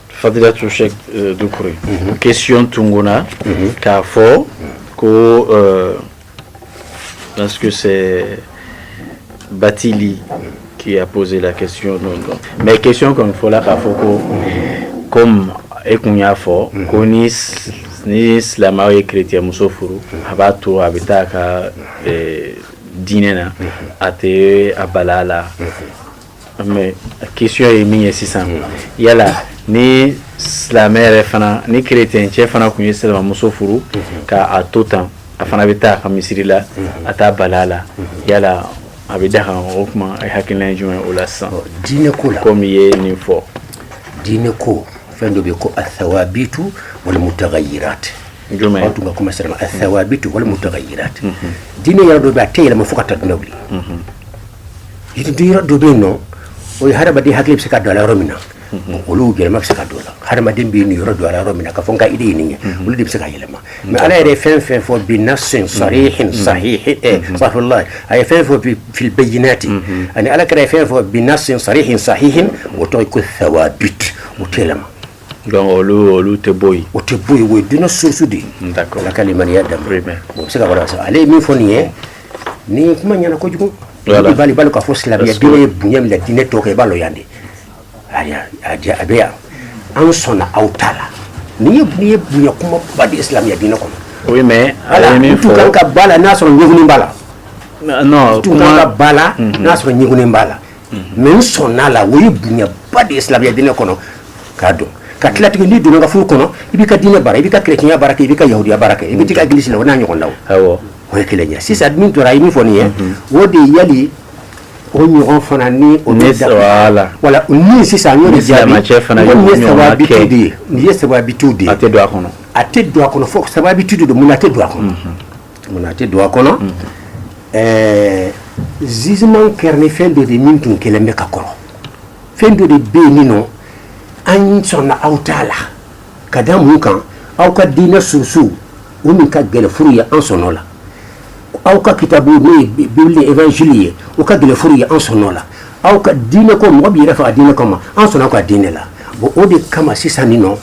Fadila Touchek Doukouré. Question Tunguna, Carrefour, parce que c'est Batili qui a posé la question. Non. Mais question comme il faut là, Carrefour, comme Ekunya Fort, Konis, Nis, la mariée chrétienne, Moussofuru, Abato, Abitaka, Dinena, Ate, Abalala. Mais la question est mise ici. Il y a là, ni la mère fana, ni chrétien, chef fana kunye selma Moussofuru, ka a tout temps, a fana bita ka misiri la, ata balala. Il y a là, abidaka rokma, ay hakilin juin ou la sang. Dine ko la. Comme il est ni fort. Dine ko. فندو بيكو الثوابت والمتغيرات جمعي أنتم كما سلام الثوابت والمتغيرات دين يردو باتي لما فقط النولي يردو بينو ويهرب بدي هكلي بسكا دولا رومينا ولو جلما بسكا دولا هرب دين بينو يردو على رومينا كفونكا إيديني ولدي بسكا يلما ما على يرفين فين بنص صريح صحيح صح الله هي فين في البينات أنا على كده فين بنص صريح صحيح وتويكو الثوابت وتلما donc olu te boy we dina sosudi d'accord la kalimani yadam bon c'est voilà ça allez mi fonier ni kuma nyana ko jugo voilà bali ka fo slavia dine bunyam la dine to ke balo yande adia abia an sona autala ni bunya kuma badi islam ya dine ko oui mais allez mi fo kan ka bala nasro nyuguni bala non kuma bala nasro nyuguni bala men sona la we bunya badi islam ya dine ko kado katlati ni do nga fu kono ibika dina bara ibika chrétien baraka ibika yahudiya baraka ibika église la wana nyonda awo o kelenya si admin to rayi mi foni wodi yali o ñu on fana ni o wala ni si sa ñu jabi ni sawa bitudi ate do akono fo sawa bitudi do munate do akono zizman kerne fendo de mintun kelembe kakoro fendo de benino an sonna autala kada mun kan aw ka dina susu o min ka gele furuya an sonola aw ka kitabu ni bible évangile o ka gele furuya an sonola aw ka dina ko mo bi rafa dina ko ma an sonna ko dina la bo o de kama sisani no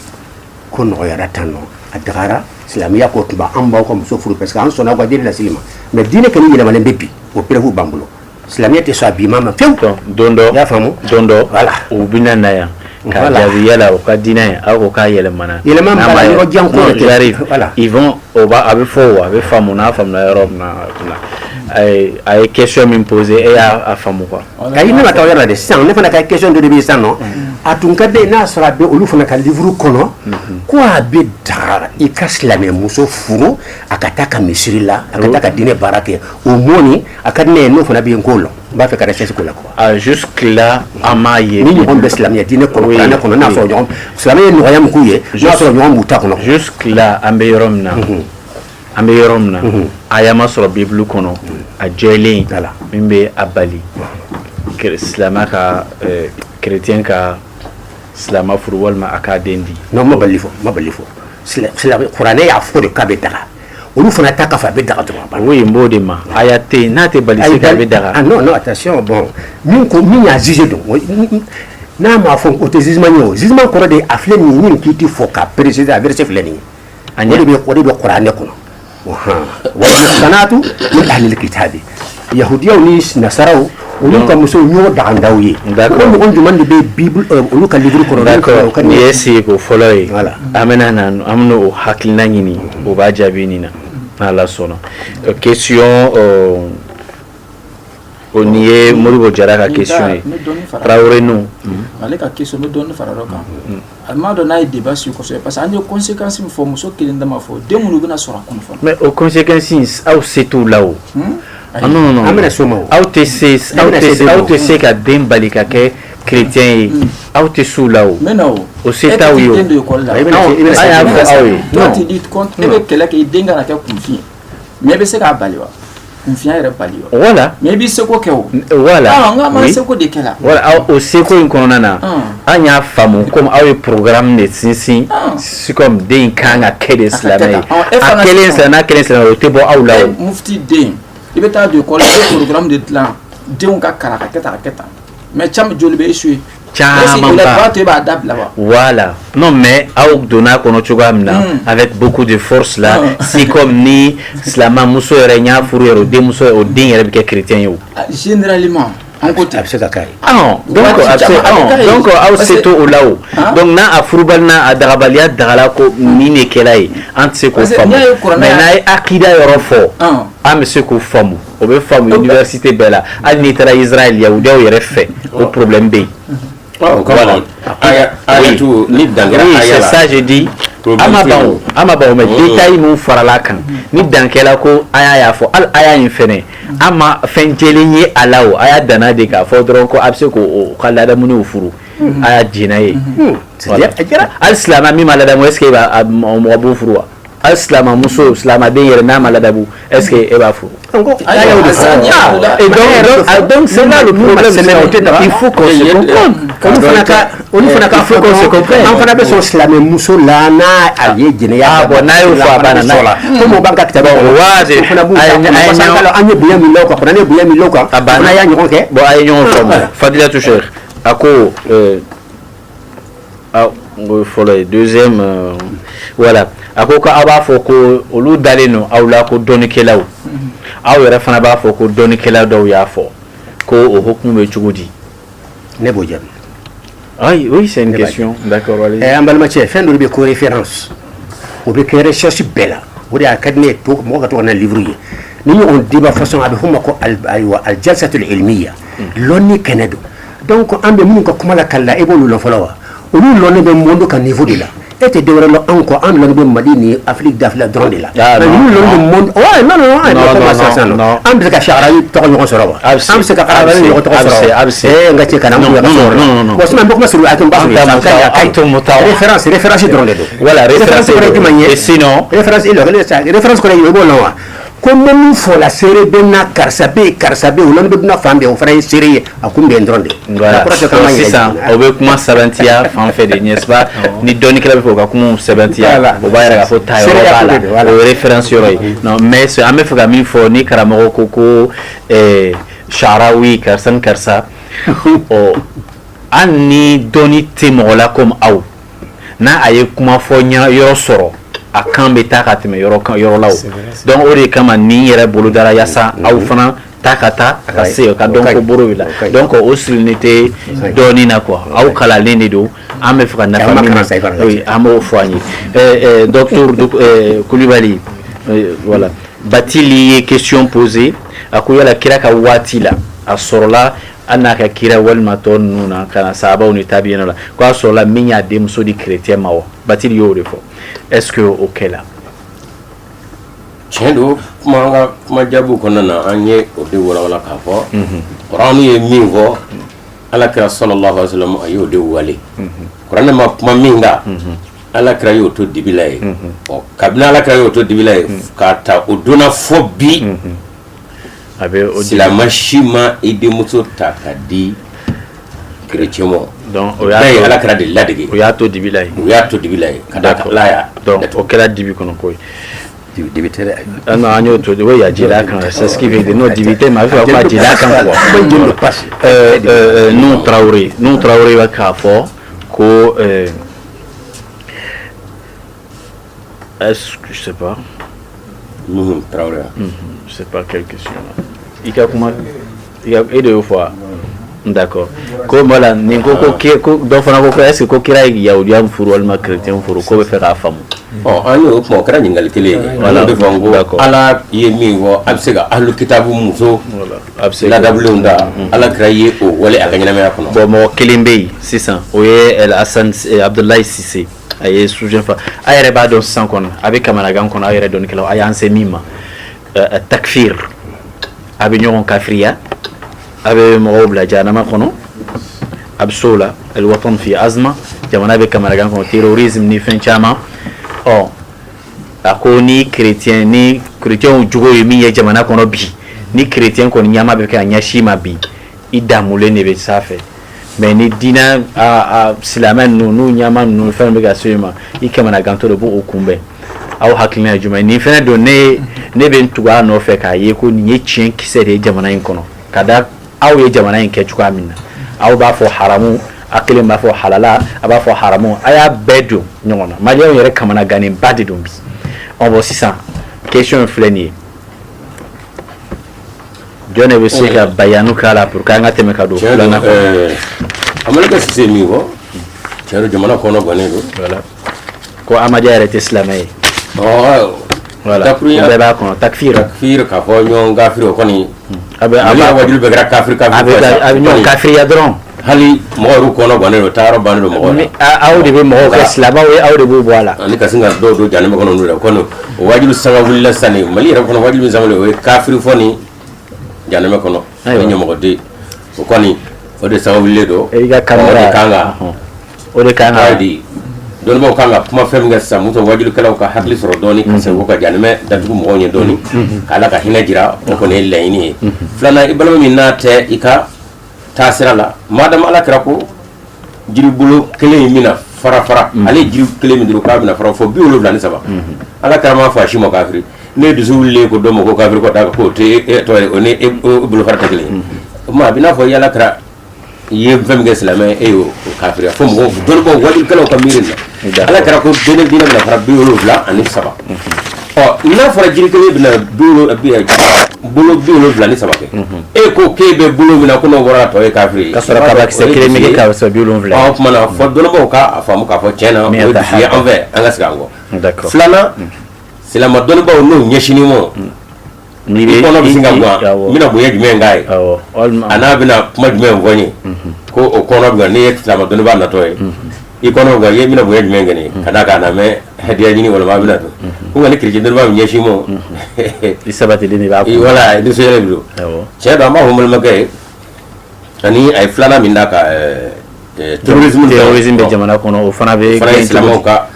ko no ya ratano adara islamia ko tuba an ba ko so furu parce que an sonna ko dina la silima mais dina kan ni le malen bepi o prevu bambulo islamia te so abima ma few dondo ya famu dondo voilà o binana ya ka jabi yala o ka dina ako ka yelemana ba yo janko voilà ils vont au bas avec fo avec famuna famna Europe na ay question m'imposer et à famu quoi kay ni mata yara de sang ne fana kay question de bi sang non atunka de na sura be olu fana ka livre kono ko abi da ikaslame muso furu akataka misiri la akataka dine barake o moni akadne no fana bi ngolo ba fe ka recherche ko la quoi jusque là amaye ni on islamia dine ko kana kono na so ñom islamia no yam kuye na so ñom muta kono jusque là ambeyoromna ambeyoromna ayama sur bible kono a jeli mimbe abali islama ka chrétien ka islama furu walma akadendi non mabalifo sila qur'ane ya furu ka betara olu fana ta ka fa betara to ba oui mbode ma ayate nate balisi ka betara ah non attention bon min ya jugé donc na ma fon o te jugement ko de afle ni kiti fo ka préciser verset fleni ani be qur'ane ko والمحصنات من أهل الكتاب يهودية ونيس نصارى ولوكا مسو نيو دانداوي ولو نجو من دي بيبل ولوكا ليفر كورونا d'accord yesi ko foloi amena nan amno hakilna ngini o ba jabinina ala sono question on y est moribo jaraka question traoré non ale ka question me donne fararoka alma do na débat sur conseil parce que ande conséquences me fo muso kilinda ma fo demunu bina sora kon fo mais aux conséquences au c'est tout là-haut non amena soma au tc ka dembalika ke chrétien au te sous là-haut mais non au c'est ta yo non tu dis compte ebe kela ke denga na ka confier mais be se ka baliwa confiant yɛrɛ bali wa voilà mais bi seko kɛ o voilà nga ma seko de kɛla voilà au seko in kɔnɔna na an y'a faamu comme aw ye programme de sinsin c'est comme den kan ka kɛ de silamɛ ye a kelen silamɛ o tɛ bɔ aw la o mufti den i bɛ taa don école programme de dilan denw ka kalan ka kɛ tan mais cam joli bɛ échoué Voilà. Non, mais Aoudona Konochugamna, avec beaucoup de force là, c'est comme ni Slama Mousso et Régna Fourier, des Mousso au digne avec chrétien. Généralement. Ah non, donc c'est au là-haut. Donc na a Furbalna a Darabalia Daralako Mine Kelai, entre ko famu. Mais na akida yorofo. Ah monsieur ko famu. O be famu université bella. A nitra Israël ya udia yere fait au problème B. Voilà. C'est ça j'ai dit. Amabao mais détail mon faralakan. Ni dankela ko aya ya fo al aya infene. Ama fenjelinye alao aya dana de ka fo dron ko abse ko kala da muni ufuru aya jinaye. C'est-à-dire al slama mi malada mo eske ba mo bo furu. Al slama muso slama de yere na malada bu eske e ba furu. Et donc c'est là le problème, il faut qu'on se comprenne. On faut qu'on se comprenne. On a besoin de slammer Mousso Lana, Allié, Généa. Ah bon, naïf ou banana. Comme on banque à Tabou. Bien Miloka, on a bien Miloka. Ah ben, bon, ayons Fadila Toucher. À quoi il faut le deuxième. Voilà. À quoi Aba Foko, au lieu d'aller nous, à la côte donner qu'elle a. Aw yɛrɛ fana b'a fɔ ko dɔnnikɛla dɔw y'a fɔ ko o hukumu bɛ cogo di ne b'o jaabi oui c'est une question d'accord an balimakɛ fɛn dɔ bɛ ko référence o bɛ kɛ recherche bɛɛ la o de y'a ka di ne ye mɔgɔ ka to ka na livre ye ni ɲɔgɔn débat façon a bɛ fɔ o ma ko al jalsatul ilmiya lɔnni kɛnɛ don donc an bɛ minnu ka kuma la kala e b'olu lɔn fɔlɔ wa olu lɔnni bɛ monde ka niveau de la et te devrait encore en langue de Mali ni Afrique d'Afrique dans de là. Nous le monde. Ouais non Am se ka shara yi to ko so rawa. Am se ka ara yi to ko so rawa. Ngati kana mu ya so. Ko sima bokuma suru atum ba. Référence dans les deux. Voilà référence et sinon référence référence ko yi bo lawa. Comme nous faut la série de na karsabe ou l'on de na femme au frère série à combien de voilà c'est ça on veut comment sabantia en fait de n'est-ce pas ni donner que la faut comment sabantia on va y faut taille voilà référence non mais c'est un faut gamin faut ni karamoko koko sharawi karsa o ani doni timola comme au na aye comment faut nya yo soro a kan bɛ taa ka tɛmɛ yɔrɔ la o donc o de kama ni yɛrɛ bolo dara yasa aw fana ta ka taa a ka se ka dɔn ko boro bɛ la donc o sirilen tɛ dɔɔnin na quoi aw kalalen de don an bɛ fɛ ka nafa min na an b'o fɔ an ye docteur Kulibali voilà Batili ye question posée a ko yala kira ka waati la a sɔrɔla an n'a ka kira walima tɔ ninnu na ka na sahabaw ni tabiɲɛna la ko a sɔrɔla min y'a denmuso di chrétien ma wa Batili y'o de fɔ. Est-ce que au Kela Chendo kuma jabu konana anye ode wala ka fo Quran ye min fo ala kira sallallahu alaihi wasallam ayo de wale Quran ma kuma minga ala kira yo to dibilay o kabina ala kira yo to dibilay ka ta odona fo bi abe sila mashima ide muso takadi chrétien mo donc o ya ala kira de ladege o ya to dibilay kada la ya donc o kela dibi kono koy dibité non agno to we ya jira kan c'est ce qui veut dire non dibité ma fait pas jira kan quoi nous Traoré va ka fo ko est-ce que je sais pas nous Traoré je sais pas quelle question il y a comment il y a et deux fois d'accord comme voilà ni ko do fana ko est-ce que kira yahudiya furu wal chrétien furu ko be fera famu ayo mo kra ningal kele voilà be fango ala yemi wo absega ahlu kitabu muso voilà absega la dablunda ala kraye o wala aganyana me akono bon mo kelimbe 600 oye El Hassan Abdoulaye Cissé aye sujet fa ayere ba do 100 kon avec kamaragan kon ayere don kala ayanse mima takfir abi nyon kafriya abe mo bla janama kono absola el watan fi azma jamana be kamaragan kono terrorisme ni fin chama akoni chrétien jugo yemi ye jamana kono bi ni chrétien kono nyama be ka nyashima bi idamule ne be safe mais ni dina silaman no nyama no fa be ga sema ikamana ganto do bu okumbe aw hakina juma ni fena do ne be ntuga no fe ka ye ko ni chien kisere jamana in kono kada aw ye jamana in ke chuka minna aw ba fo haramu a kelen b'a fɔ halala a b'a fɔ haramu a y'a bɛɛ don ɲɔgɔn na maliyɛnw yɛrɛ kamana gannenba de don bi bon sisan question in filɛ nin ye jɔn de bɛ se ka bayanu k'a la pour que an ka tɛmɛ ka don filanan kɔnɔ. Amalika Sise min fɔ tiɲɛ don jamana kɔnɔ gannen don. Voilà ko Amadiya yɛrɛ tɛ silamɛ ye. Voilà o bɛɛ b'a kɔnɔ takfir k'a fɔ ɲɔgɔn kafiri o kɔni a bɛ wajulu bɛɛ kɛra kafiri a bɛ ɲɔgɔn kafiriya dɔrɔn hali mɔgɔ yɛrɛ kɔnɔ gannen don taayɔrɔ bannen don mɔgɔw la aw de bɛ mɔgɔw kɛ silamɛw ye aw de b'u bɔ a la ani ka sin ka dɔw don janɛmɛ kɔnɔ n'u la kɔni o wajulu sanga wulila sisan nin Mali yɛrɛ kɔnɔ wajulu min sanga o ye kafiri fɔ ni janɛmɛ kɔnɔ o ye ɲɛmɔgɔden o kɔni o de sanga wulilen don i ka kamara o de kan ka di dɔnnibaw kan ka kuma fɛn min kɛ sisan muso wajulukɛlaw ka hakili sɔrɔ dɔɔni ka segin ka janɛmɛ datugu mɔgɔw ɲɛ dɔɔni k'Ala ka hinɛ jira o kɔni ye laɲini ye filanan i balima min n'a tɛ i ka taa sira la madame Ala kɛra ko jiribolo kelen in bɛna fara ale ye jiri kelen min dɔrɔn k'a bɛna fara fo 73 Ala kɛra m'a fɔ a si ma kafiri ne dusu wulilen ko dɔ ma ko kafiri ko da ko o ni bolofara tɛ kelen ye o tuma a bɛ n'a fɔ yala kɛra i ye fɛn min kɛ silamɛ e y'o kafiriya fo mɔgɔw dɔnnibagaw wajulukɛlaw ka miiri la Ala kɛra ko diinɛ bɛna fara 73 n'a fɔra jiri kelen bɛna bolo 73 kɛ e ko k'e bɛ bolo min na ko n'o bɔra tɔ ye kafiri ye ka sɔrɔ kabakisɛ kelen bɛ kɛ kabakisɛ 70 o tuma na fɔ dɔnnibagaw k'a faamu k'a fɔ tiɲɛ na o ye dusu ye an fɛ an ka segin an kɔ filanan silamɛ dɔnnibaw n'o ɲɛsinnen ma i kɔnɔ bɛ sin ka gan n bɛna bonya jumɛn k'a ye a n'a bɛna kuma jumɛn fɔ n ye ko o kɔnɔ bɛ n'i ye silamɛ dɔnnibaa natɔ ye i kɔnɔ bɛ i bɛna bonya jumɛn kɛ ne ka d'a kan a mɛ hadiya ɲini walima a bɛna don ko nka ni chrétien dɔnnibaa bɛ ɲɛsin ma i sabatili de b'a kɔnɔ voilà ni sɔnyɛlɛ bi don tiɲɛ don an b'a fɔ balimakɛ ye ani a ye filanan min d'a kan terrorisme bɛ jamana kɔnɔ o fana bɛ silamɛw ka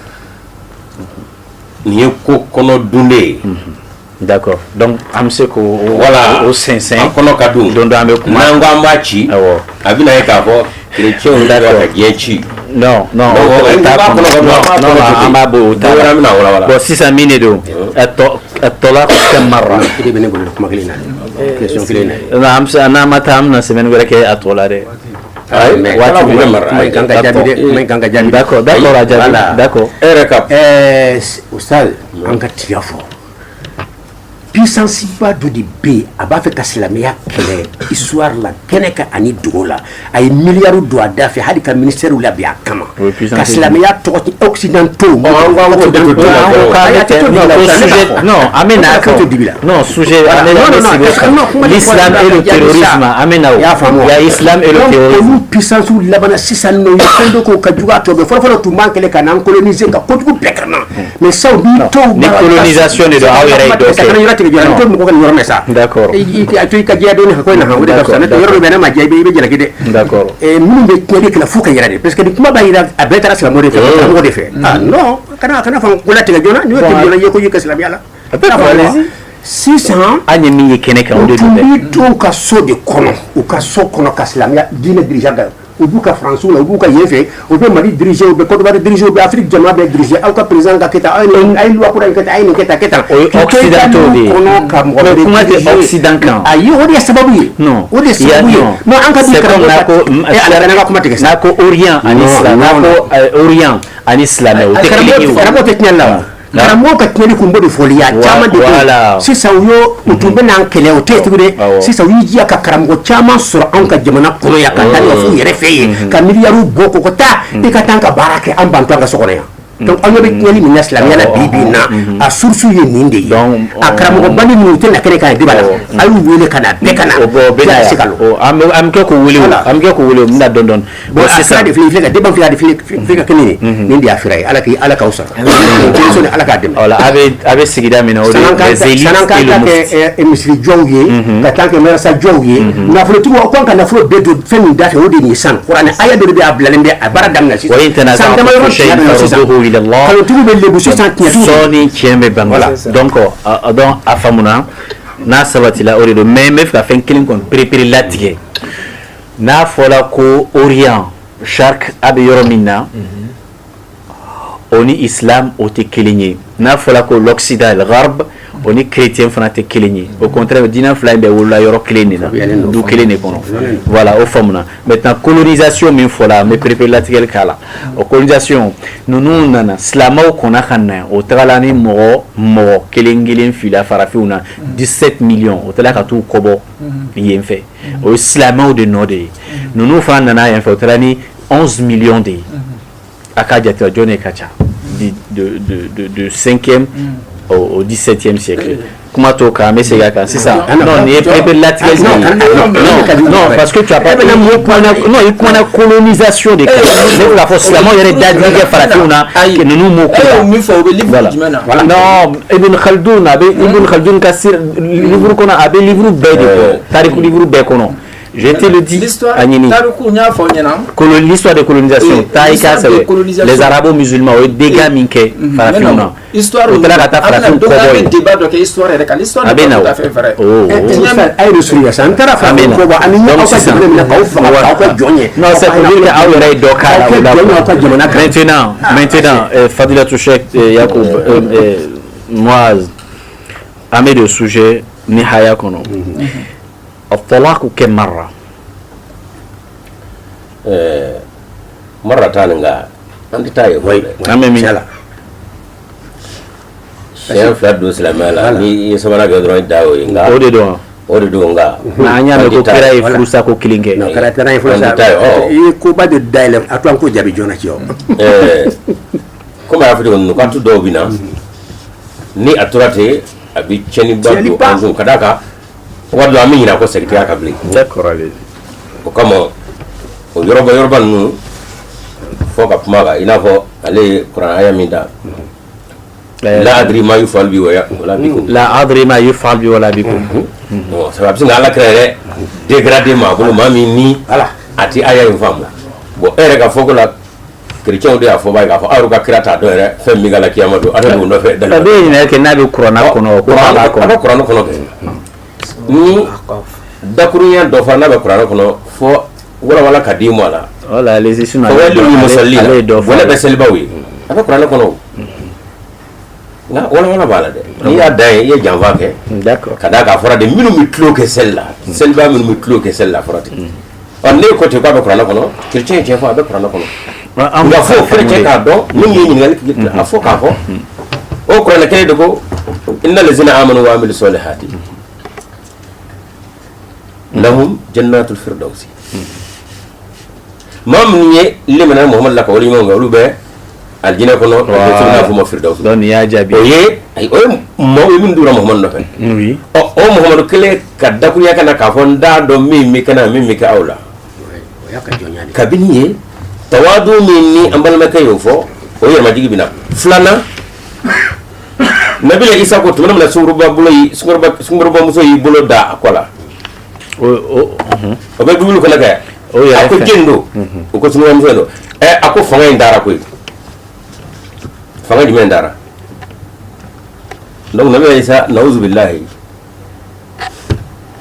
nin ye ko kɔnɔ dunde ye. D'accord. Donc an bɛ se k'o sɛnsɛn an kɔnɔ ka dun don dɔ an bɛ kuma n'an ko an b'a ci a bɛna ye k'a fɔ chrétienw da ka diɲɛ ci. Non an b'a bɔ o ta la bon sisan min de don الطلاق كم مرة؟ أنا ما تعملنا سمين ولا كي أطول عليه. D'accord, d'accord. Ustaz, an ka tiya fɔ puissance ba dɔ de bɛ yen a b'a fɛ ka silamɛya kɛlɛ histoire la kɛnɛ kan ani dogo la a ye miliyari don a da fɛ hali ka ministère labɛn a kama ka silamɛya tɔgɔ ti occidentaux non an bɛ na non sujet l'islam et le terrorisme an bɛ na o il y a islam et le terrorisme olu puissance labanna sisan n'o ye fɛn dɔ k'o ka jugu a tɔ bɛɛ fɔlɔ tun b'an kɛlɛ ka n'an coloniser ka kojugu bɛɛ kɛ na mais sisan u b'i to ni colonisation de don aw yɛrɛ ye dɔ kɛ d'accord i ka diya dɔɔni ko in na o de ka fisa ne tɛ yɔrɔ dɔ bɛ ne ma diya i bɛ jalaki dɛ d'accord minnu bɛ tiɲɛli kɛla fo ka yɛrɛ de parce que ni kuma b'a yira a bɛɛ taara silamɛw de fɛ karamɔgɔ de fɛ non kana fɔ ko latigɛ joona n'i y'o kɛ joona i ye ko ye ka silamɛya la sisan an ye min ye kɛnɛ kan o de don dɛ u tun b'i to u ka so de kɔnɔ u ka so kɔnɔ ka silamɛya diinɛ dirigeant da u b'u ka faransiw la u b'u ka yen fɛ u bɛ Mali diriger u bɛ Côte d'Ivoire diriger u bɛ Afrique jamana bɛɛ diriger aw ka président ka kɛ tan a ye loi kura in kɛ tan a ye nin kɛ tan o ye occidentaux de ye mais kuma tɛ occident kan ayi o de ye sababu ye non o de ye sababu ye non an ka di karamɔgɔ n'a ka kuma tigɛ n'a ko orient ani silamɛ n'a ko orient ani silamɛ o tɛ kelen ye o karamɔgɔ tɛ tiɲɛ la karamɔgɔ ka tiɲɛli kun b'o de fɔli ye a caman de bɛ sisan u tun bɛ n'an kɛlɛ o tɛ yen tuguni sisan u y'i diya ka karamɔgɔ caman sɔrɔ anw ka jamana kɔnɔ yan ka taa ɲɛfɔ u yɛrɛ fɛ yen ka miliyariw bɔ k'o taa i ka taa ka baara kɛ an banto an ka so kɔnɔ yan donc an ɲɛ bɛ tiɲɛli min na silamɛya la bi bi in na a source ye nin de ye a karamɔgɔbali minnu tɛ na kɛnɛ kan yen débat la a y'u wele ka na bɛɛ ka na an bɛ kɛ k'u wele an bɛ kɛ k'u wele n bɛna dɔn dɔn bon a sira de filɛ ka débat filɛ de filɛ ka kɛnɛ ye nin de y'a fira ye ala k'aw sara ni ala k'a dɛmɛ voilà a bɛ sigida min na o de les élites et le mufti kɛ misiri jɔw ye ka taa kɛ marasa jɔw ye nafolotigiw aw kan ka nafolo bɛɛ don fɛn min da fɛ o de nin ye san kuranɛ aya dɔ de bɛ a bilalen bɛ a baara daminɛ sisan san dama yɔrɔ sisan kalontigiw bɛ lebu sisan tiɲɛtigiw sɔɔni tiɲɛ bɛ ban donc a faamuna n'a sabatila o de don mais n bɛ fɛ ka fɛn kelen kɔni perepere latigɛ n'a fɔra ko orient Chark a bɛ yɔrɔ min na o ni islam o tɛ kelen ye n'a fɔla ko l'Occident le Gharb on est chrétien fana tɛ kelen ye au contraire diinɛ fila in bɛ wolola yɔrɔ kelen de la du kelen de kɔnɔ voilà o faamuna maintenant colonisation min fɔla n bɛ perepere k'a la o colonisation ninnu nana silamɛw kɔnna ka na o tagala ni mɔgɔ kelen kelen fila farafinw na 17 millions o taara ka t'u kɔbɔ yen fɛ o ye silamɛw de nɔ de ye ninnu fana nana yen fɛ o taara ni 11 millions de ye a ka jate jɔn de ka ca de 5e au 17e siècle. Comment tu as mais c'est c'est ça. Non, il est non, parce que tu as pas non, il y a colonisation des la force la il y a des dates farafina que nous nous voilà. Non, Ibn Khaldoun Kassir livre qu'on a livre bête tariq livre bête qu'on je te le dis, l'histoire de colonisation, les arabo musulmans, les dégâts minké, farafina. Histoire de la farafina, débat de l'histoire et de l'histoire de la farafina. Oh, non, c'est pour dire qu'il y a maintenant, Fadila Touchek, Yacoub, moi, amé de sujet, Nihaya Kono. الطلاق كم مرة؟ مرة تانية عندي تايو أمي مين؟ شيء فلاد سلامة ni semana gadron dawo inga odi do nga na anya me ko kira e frusa ko kilinge no kara tana e frusa e ko ba de daile atwan ko jabi jona ci yo ko ma afi no kan to do bina ni aturate abi cheni badu anzu kadaka waddo ami ina ko secrétaire kabli d'accord allez ko kama o yoruba nu fo ka pumaga ina fo ale qur'an aya minda la adri ma yufal bi wala bikum la adri ma yufal bi wala bikum non ça va bien ala créer dégrader ma bolo mami ni ala ati aya infam bo ere ka fo ko la chrétien de afo ba ka fo aru ka kirata do ere fem mi gala kiyama do ata do no fe dal be ni ke na bi qur'an kono qur'an kono ni dakurunya do fa na be qur'an kono fo wala ka di mo la wala les isuna wala ni musalli wala be selbawi aba qur'an kono na wala bala de ni ya dai ye janva ke d'accord kada ka fora de minu mi clo ke selba minu mi clo ke sella forati on ne ko te ko be qur'an kono chrétien je fa be qur'an kono nga fo chrétien ka do ni ni ngal ki afo ka fo o qur'an ke de ko innal ladzina amanu wa amilus solihati lahum jannatul firdausi mam niye limana muhammad la ko wali mo ngolu be aljina kono na fu mo firdaus don ya jabi oye ay o mo min dura muhammad no fen oui o muhammad kele kadda ku yakana ka fon da do mi kana mi ka awla kabiniye tawadu minni ambal makayo fo o yema jigi bina flana nabila isa ko tumna la sungurba buloyi sungurba muso yi bulo da akola o be dulu kala ga o ya ko jendo o ko sungurba muso do ako fanga indara ko fanga di mendara donc nabila isa nauzu billahi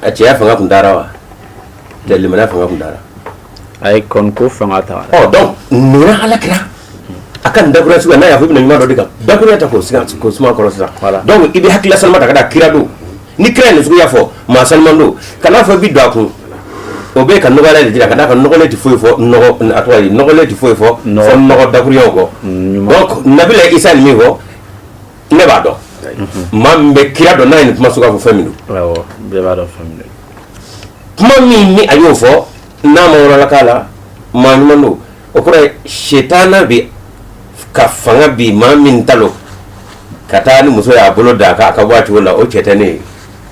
a tiya fanga kundara wa dalli mana fanga kundara ay kon ko fanga ta donc nura halakra akan dabura su na ya fubi na nyima do dika dabura ta ko suma ko sa donc ibi hakila salma ta kada kirado ni kira ne su ya fo ma salman do kana fo bi do ko o be kan nogale de kada kan nogale ti fo nogo atwali nogale ti fo nogo dabura ko donc nabila isa mi ho ne ba do mambe kirado na ni kuma su ka fo family waaw be ba do family mami ni ayo fo na mo wala kala ma nyumando o ko shetana bi ka fanga bi ma min talo kata ni muso ya bolo da ka wati wala o chetane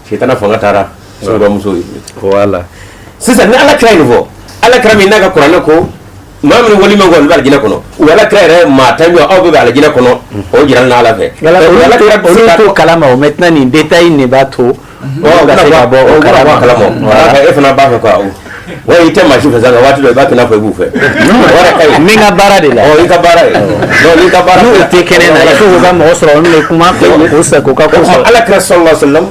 shetana fanga tara so ba muso wala sisa ni ala kray no ala kray min naga qur'an ko ma min wali ma gol bal gina kono wala kray re ma tamio o be ala gina kono o jiran na ala fe wala kray to kalama o maintenant ni détail ne ba to o ga se ba bo o kalama wala e fana ba ko wa ite ma shi fazanga watu do ba kana fa bufe wala kai minga bara de la o ika bara no ika bara no te kene na ko ga mo osro no kuma ko sa ko ka ko ala kra sallallahu alaihi wasallam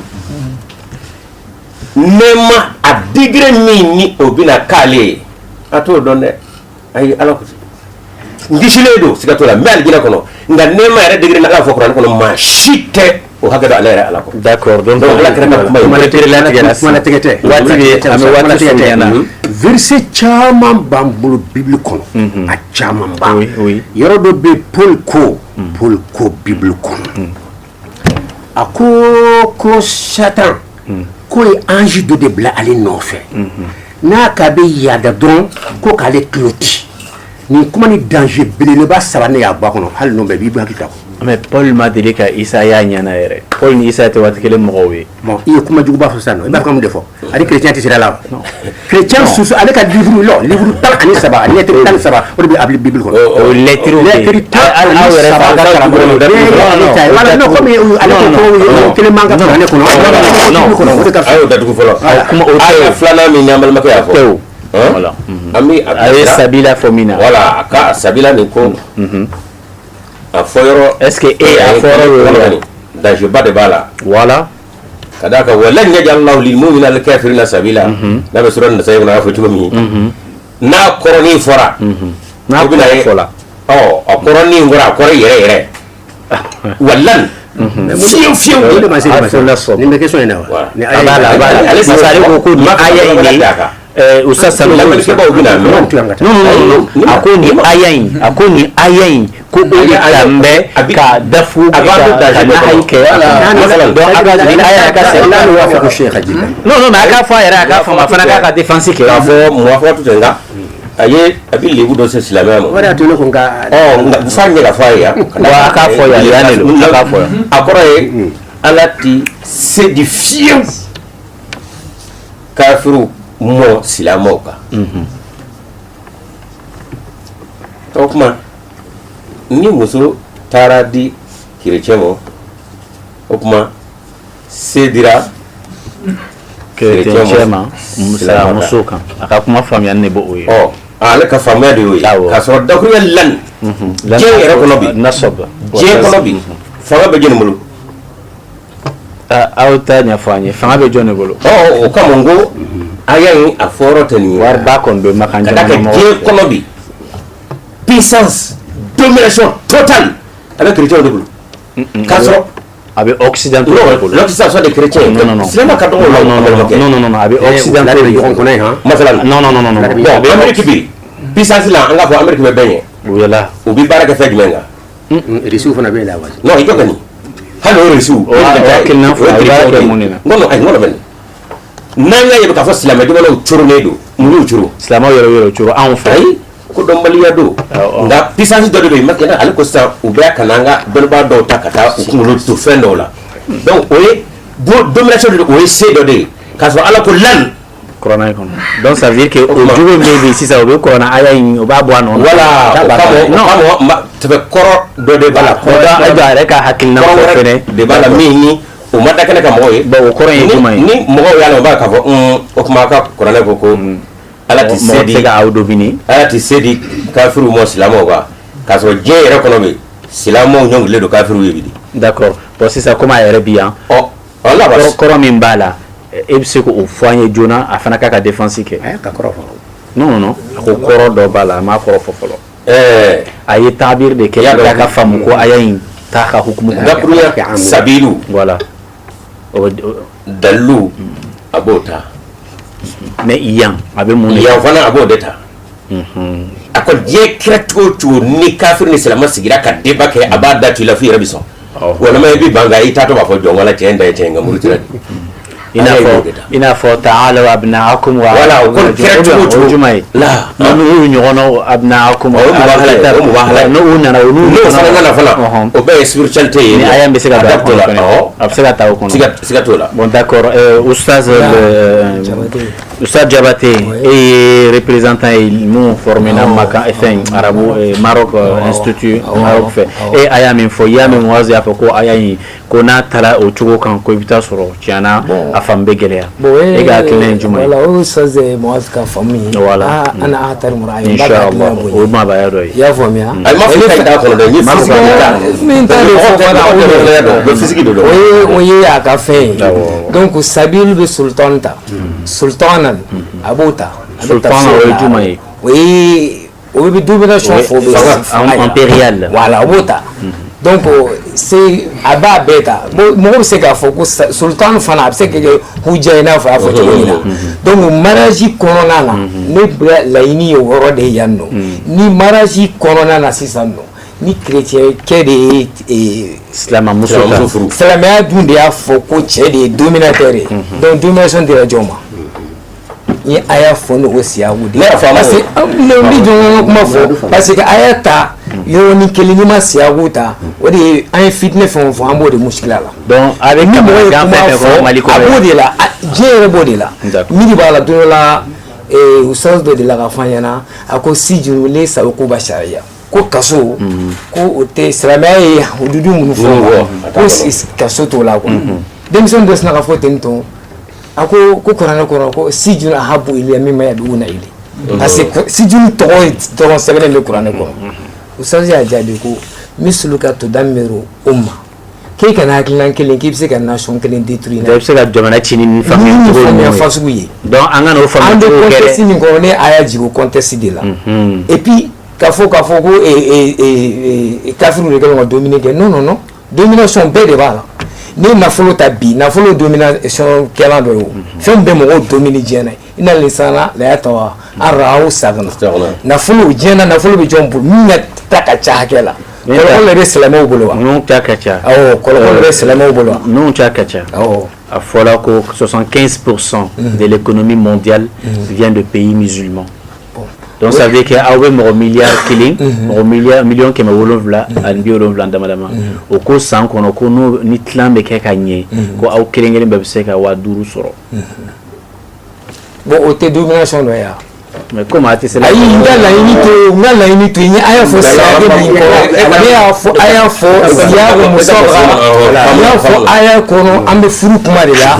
nema a digre ni obina kale ato donne ay ala ko ngishile do sigato la mel gina kono nga nema yare degré na ala fo Qur'an kono ma shite o haga da ala ala ko d'accord donc la krena ko mana tegete verset caman b'an bolo bible kɔnɔ a caman ba yɔrɔ dɔ bɛ Paul ko bible kɔnɔ a ko Satan ko ye ange dɔ de bila ale nɔfɛ n'a k'a bɛ yaada dɔrɔn ko k'ale tulo ci nin kuma ni danger belebeleba saba ne y'a bɔ a kɔnɔ hali n'o bɛɛ b'i bɔ hakili ta mais Paul ma deli ka Isa y'a ɲana yɛrɛ Paul ni Isa tɛ waati kelen mɔgɔw ye bon i ye kuma juguba fɔ sisan nɔ i b'a fɔ mun de fɔ ale chrétien tɛ sira la wa chrétien susu ale ka livre tan ani saba lettre tan ni saba o de bɛ a bible kɔnɔ o lettre tan ani saba ka karamɔgɔ wala non comme ale ko kelen man ka kalan ne kɔnɔ o de ka ayo datugu fɔlɔ ayo filanan min n'an balimakɛ y'a fɔ voilà a ye Sabila fɔ min na voilà ka Sabila nin ko a fɔ yɔrɔ est-ce que a fɔ yɔrɔ danger ba de b'a la voilà kada ka walan yajallahu lil mu'minina al kafirina sabila da be sura nasa yuna fa tugo mi na koroni fora na bina fola a koroni ngora koro yere walan fiu de ma se ni me question ina wa ni ale sare ko ma aya ini usa salo non akoni aya in ko o tambe ka dafu ka na haike ni aya ka se la wa fa ko sheikh ajiba non mais aka fa yara aka fa ma fana ka défense ke ka fo mo fa to tenga aye abi lebu do se silama mo wala to ko nga nga fa ni ka fa ya wa aka fo ya yani lo aka fo akora e alati c'est du fiu kafiru mo silamo ka to kuma ni muso taara di chrétien mo o kuma sedira chrétien ma musa muso kan aka kuma faamuya ne bo o ye ale ka faamuya de o ye ka sɔrɔ dakuruya lan diɲɛ yɛrɛ kɔnɔ bi diɲɛ kɔnɔ bi fanga bɛ jɔnni bolo aw ta ɲɛfɔ an ye fanga bɛ jɔn de bolo o kama n ko a y'a ye a fɔyɔrɔ tɛ nin ye wari ba kɔni bɛ makan ka da kɛ diɲɛ kɔnɔ bi puissance domination totale a bɛ chrétien de bolo k'a sɔrɔ a bɛ occidentaux de bolo l'occident soit des chrétiens silamɛ ka dɔgɔ non a bɛ occidentaux de ɲɔgɔn kɔnɔ ye han masalan non bon Amérique bi puissance la an k'a fɔ Amérique bɛ bɛn ye u bi baara kɛ fɛn jumɛn kan risiw fana bɛ la wa non i jɔ ka nin hali o risiw non ay ngolo bɛn n'an y'a ye k'a fɔ silamɛ jamanaw coronen don mun y'u coro silamɛw yɛrɛ coro anw fɛ ayi ko dɔnbaliya don nka puissance dɔ de bɛ yen maintenant ale ko sisan u bɛ ka n'an ka dɔnnibaa dɔw ta ka taa u kunkolo to fɛn dɔw la donc o ye domination de o ye se dɔ de ye k'a sɔrɔ ala ko lan kuranɛ kɔnɔ donc ça veut dire que o jugu min bɛ yen sisan o bɛ kuranɛ aya in o b'a bɔ a nɔ na voilà o kama tɛbɛ kɔrɔ dɔ de b'a la kɔrɔ dɔ yɛrɛ ka hakilina fɔ fɛnɛ de b'a la min ni o ma da kɛnɛ ka mɔgɔw ye bon o kɔrɔ ye jumɛn ye ni mɔgɔw y'a la o b'a k'a fɔ o kuma a ka kuranɛ ko ala ti se di ala ti se di kafiru mo silamɛw kan k'a sɔrɔ diɲɛ yɛrɛ kɔnɔ bɛ silamɛw ɲɔngirilen don kafiru ye bi d'accord bon sisan komi a yɛrɛ bi yan kɔrɔ min b'a la e bɛ se k'o fɔ an ye joona a fana k'a ka défense kɛ ka kɔrɔ fɔ non a ko kɔrɔ dɔ b'a la a m'a kɔrɔ fɔ fɔlɔ a ye tabiri de kɛ y'a ka faamu ko aya in t'a ka hukumu dakuruya sabilu voilà dalilu a b'o ta mais yan a bɛ mun yan fana a b'o de ta a ko diɲɛ kɛra cogo o cogo ni kafiri ni silamɛ sigira ka débat kɛ a b'a da tu la fo i yɛrɛ bɛ sɔn walima i bɛ ban nka i t'a to b'a fɔ jɔn wala cɛ in da ye cɛ in nka muru tira i n'a fɔ ta'alaw abna'akum wa voilà o kɔni kɛra cogo o cogo juma ye n'u ɲɔgɔnnaw abna'akum n'u nana n'u fana nana fana o bɛɛ ye spiritualité ye ni aya bɛ se ka don a kɔnɔ a bɛ se ka taa o kɔnɔ siga t'o la bon d'accord Oustaz Diabaté e ye représentant ye mun formé na Makan fɛn arabu Maroc institut Maroc fɛ e a y'a min fɔ i y'a min Muazu y'a fɔ ko aya in ko n'a taara o cogo kan ko i bɛ taa sɔrɔ tiɲɛna a fan bɛ gɛlɛya e ka hakilina ye jumɛn ye wala o Ustaz Muazu ka faamu ye voilà ana ahtarim ra'ayi inchallah o mabaya dɔ ye i y'a faamuya ayi ma fɔ k'a kɔnɔ dɛ min t'a de fɔ fana o ye a ka fɛn ye donc Sabilu bɛ sultan ta sultanan a b'o ta sultan o ye jumɛn ye o ye o bɛ domination fɔ impériale voilà o b'o ta donc c'est a b'a bɛɛ ta mɔgɔ bɛ se k'a fɔ ko sultan fana a bɛ se ka kɛ huja i n'a fɔ a fɔ cogo min na donc mariage kɔnɔna na ne bɛ laɲini ye o yɔrɔ de ye yan nɔ ni mariage kɔnɔna na sisan nɔ ni chrétien kɛ de ye silamɛmuso furu silamɛya dun de y'a fɔ ko cɛ de ye dominateur ye donc domination dira jɔn ma ni a y'a fɔ n'o siyaku de parce que n bɛ jɔn kuma fɔ parce que a y'a ta yɔrɔnin kelen n'i ma siyaku ta o de ye an ye fitinɛ fɛn o fɛn an b'o de muskila la donc a bɛ ni mɔgɔ ye kuma fɔ a b'o de la diɲɛ yɛrɛ b'o de la miri b'a la don dɔ la ustaz dɔ de la ka fɔ an ɲɛna a ko sijinu ne sago ko ba sariya ko kaso ko o tɛ silamɛya ye hududu minnu fɔ ko kaso t'o la quoi denmisɛnnin dɔ sina ka fɔ ten tɔ a ko kuranɛ kɔnɔ ko sijinu ahabu iliya mimma yad'una ilayhi parce que sijinu tɔgɔ dɔrɔn sɛbɛnnen bɛ kuranɛ kɔnɔ ustaz y'a jaabi ko misluka tudammiru umma k'e kana hakilina kelen k'i bɛ se ka nation kelen détruire i bɛ se ka jamana ci ni faamuya fasugu ye donc an ka n'o faamuya an bɛ contexte min kɔnɔ ne a y'a jigin o contexte de la et puis k'a fɔ ko kafiru de kɛlen ka dominer kɛ non domination bɛɛ de b'a la ni nafolo ta bi nafolo domination kɛlan dɔ ye o fɛn bɛɛ mɔgɔw dominer diɲɛ na i na lisana la y'a tawa an ra'aw sagna nafolo diɲɛ na nafolo bɛ jɔn bolo min ka ta ka ca hakɛ la kɔlɔkɔlɔ yɛrɛ silamɛw bolo wa ninnu ta ka ca awɔ kɔlɔkɔlɔ yɛrɛ silamɛw bolo wa ninnu ta ka ca awɔ a fɔra ko 75% de l'économie mondiale vient de pays musulmans. Donc ça veut dire qu'aw bɛ mɔgɔ miliyari kelen mɔgɔ miliyɔn 700 ani 70 dama dama o ko san kɔnɔ ko ni tilan bɛ kɛ ka ɲɛ ko aw kelen kelen bɛɛ bɛ se ka 5,000 sɔrɔ. bon o tɛ domination dɔ ye wa. mais comme a tɛ se la. ayi n ka laɲini to yen a y'a fɔ saya de min kɔrɔ ne y'a fɔ siya muso n y'a fɔ aya kɔnɔ an bɛ furu kuma de la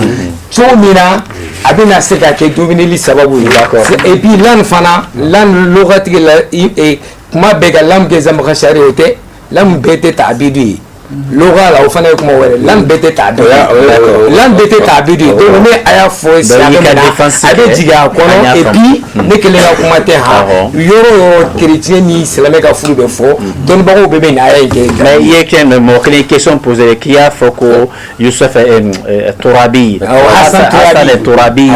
cogo min na a bɛna se ka kɛ domineli sababu ye et puis lan fana lan lɔgɔtigi la kuma bɛɛ ka lam kɛ zamakasari o tɛ lam bɛɛ tɛ ta'abidu ye lɔgɔ la o fana ye kuma wɛrɛ lan bɛɛ tɛ ta'abidu ye lan bɛɛ tɛ ta'abidu ye donc ne a y'a fɔ siya min na a bɛ jigin a kɔnɔ et puis ne kelen ka kuma tɛ han yɔrɔ o yɔrɔ chrétien ni silamɛ ka furu bɛ fɔ dɔnnibagaw bɛɛ bɛ nin aya in kɛ. mais i ye kɛ mɔgɔ kelen question posé k'i y'a fɔ ko Yusuf Torabi Hassan Torabi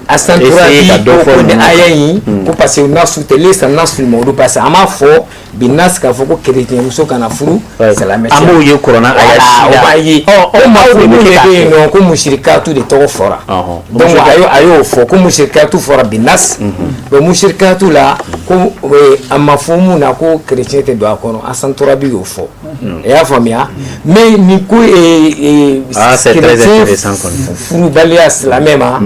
Hassan Torabi ko nin aya in ko parce que nasu tɛ lesa nasu mawudu parce que an b'a fɔ bi nas k'a fɔ ko chrétien muso kana furu silamɛ cɛ. an b'o ye kuranna aya si la o b'a ye o mafhumu de bɛ yen nɔ ko musirikatu de tɔgɔ fɔra donc a y'o fɔ ko musirikatu fɔra bi nas mais musirikatu la ko a mafhumu na ko chrétien tɛ don a kɔnɔ Hassan Torabi y'o fɔ i y'a faamuya mais nin ko chrétien furubaliya silamɛ ma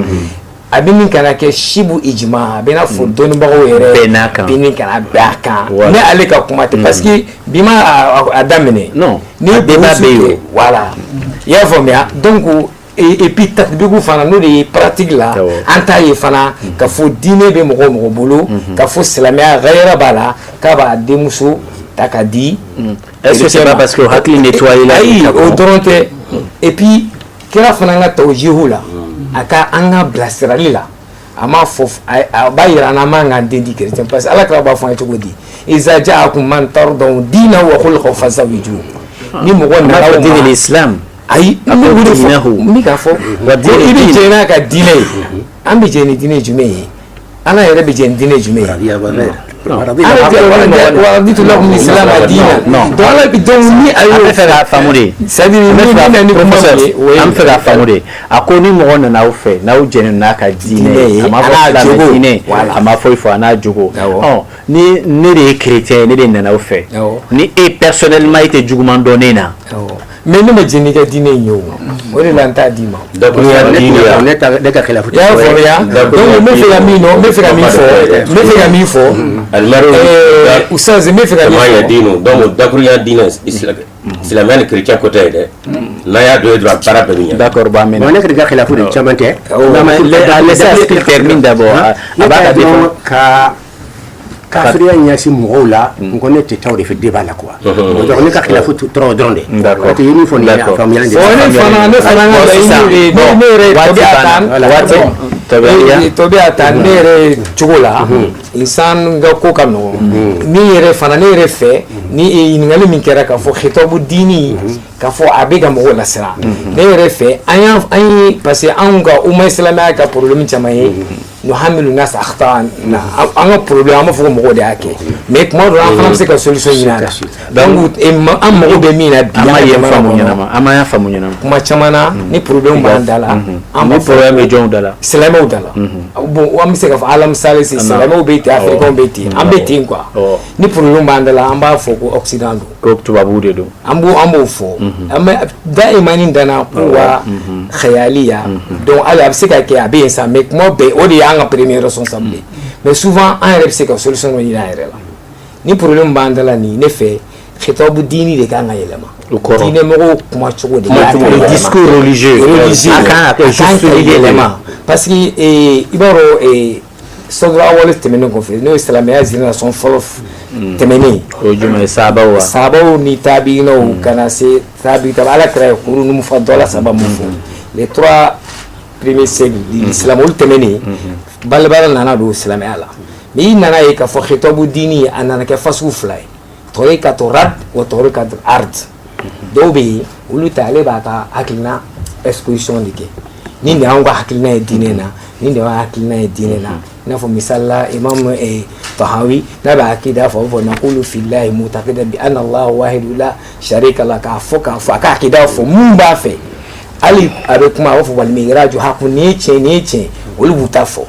a bɛ min kana kɛ sibu ijima a bɛ n'a fɔ dɔnnibagaw yɛrɛ bɛ nin kana bɛn a kan ne ale ka kuma tɛ parce que bi ma a daminɛ ni débat bɛ yen voilà i y'a faamuya donc et puis tatbigu fana n'o de ye pratique la an t'a ye fana ka fɔ diinɛ bɛ mɔgɔ mɔgɔ bolo ka fɔ silamɛya ghayra b'a la k'a b'a denmuso ta ka di est-ce que c'est pas parce que hakili nettoyer la ayi o dɔrɔn tɛ et puis kira fana ka tawjihu la a ka an ka bilasirali la a m'a fɔ a b'a yira an na an man kan den di chrétien parce que ala kira b'a fɔ an ye cogo di iza ja'akum man tardawna diinahu wa khuluquhu fazawwijuhu ni mɔgɔ nana o ma l'islam ayi an bɛ wuli fɔ n bɛ ka fɔ i bɛ jɛ n'a ka diinɛ ye an bɛ jɛ ni diinɛ jumɛn ye ala yɛrɛ bɛ jɛ ni diinɛ jumɛn ye waraditu lakum al-islam diinan donc ala bɛ donc ni a y'o fɛ k'a faamu de c'est à dire ni kuma ye an bɛ fɛ k'a faamu de a ko ni mɔgɔ nana aw fɛ n'aw jɛnna n'a ka diinɛ ye a ma fɔ silamɛ diinɛ a ma foyi fɔ a n'a jogo ni ne de ye chrétien ye ne de nana aw fɛ ni e personnellement e tɛ juguman dɔn ne na mais ne ma jɛ n'i ka diinɛ in ye o de la n t'a d'i ma ne ka khilafu i y'a faamuya donc n bɛ fɛ ka min fɔ Oustaz n bɛ fɛ ka min fɔ donc dakuruya diinɛ silamɛya ni chrétien ko tɛ ye dɛ n'a y'a dɔn dɔrɔn baara bɛɛ bɛ ɲɛ. d'accord bon amina. ne kɔni ka khilafu de caman tɛ. laissez qu'il termine d'abord. a b'a ka dɔn kafiriya ɲasi mɔgɔw la n ko ne tɛ taa o de fɛ débat la quoi donc ne ka khilafu tɔrɔ dɔrɔn de d'accord to yini fɔ ni a faamuyala de ne fana ka laɲini de ne yɛrɛ tobi a ta ne yɛrɛ cogo la insan ka ko ka nɔgɔn min yɛrɛ fana ne yɛrɛ fɛ ni ɲininkali min kɛra k'a fɔ khitabu dini k'a fɔ a bɛ ka mɔgɔw lasira ne yɛrɛ fɛ an ye parce que anw ka umma silamɛya ka problème caman ye nuhamilu nas akhtaan na an ka problème an b'a fɔ ko mɔgɔw de y'a kɛ mais tuma dɔ la an fana bɛ se ka solution ɲini a la donc an mago bɛ min na bi an ma y'a faamu ɲɛnama kuma caman na ni problème b'an da la an b'a fɔ problème bɛ jɔnw da la silamɛw da la bon an bɛ se ka fɔ alamusale si silamɛw bɛ ten africains bɛ ten an bɛ ten quoi ni problème b'an da la an b'a fɔ ko occident don ko tubabuw de don an b'o fɔ daima ni danna ko wa khayaliya donc hali a bɛ se ka kɛ a bɛ yen sa mais kuma bɛɛ o de y'an ka premier responsable mais souvent an yɛrɛ bɛ se ka solution dɔ ɲini an yɛrɛ la ni problème b'an da la nin ne fɛ khitabu dini de kan ka yɛlɛma diinɛ mɔgɔw kuma cogo de le discours religieux a kan ka yɛlɛma parce que i b'a dɔn sɔdura wale tɛmɛnen kɔfɛ n'o ye silamɛya génération fɔlɔ tɛmɛnen o jumɛn ye sahabaw ni tabiinaw kana se tabi ala kɛra ye kuru numu fa dɔ la saba mun fɔ les 3 premiers siècles de l'islam olu tɛmɛnen balabala nana don silamɛya la mais i nana ye k'a fɔ khitabu dini a nana kɛ fasugu fila ye tɔ ye ka to rad wa tɔ ye ka to ard dɔw bɛ yen olu ta ale b'a ka hakilina exposition de kɛ nin de y'anw ka hakilina ye diinɛ na nin de y'an hakilina ye diinɛ na i n'a fɔ misali la imam tahawi n'a bɛ akida fɔ fɔ naqulu fillahi mu'taqidan bi anna Allah wahidu la sharika la k'a fɔ a ka akida fɔ mun b'a fɛ hali a bɛ kuma a b'a fɔ wal mi'raju haqqun nin ye tiɲɛ olu b'u ta fɔ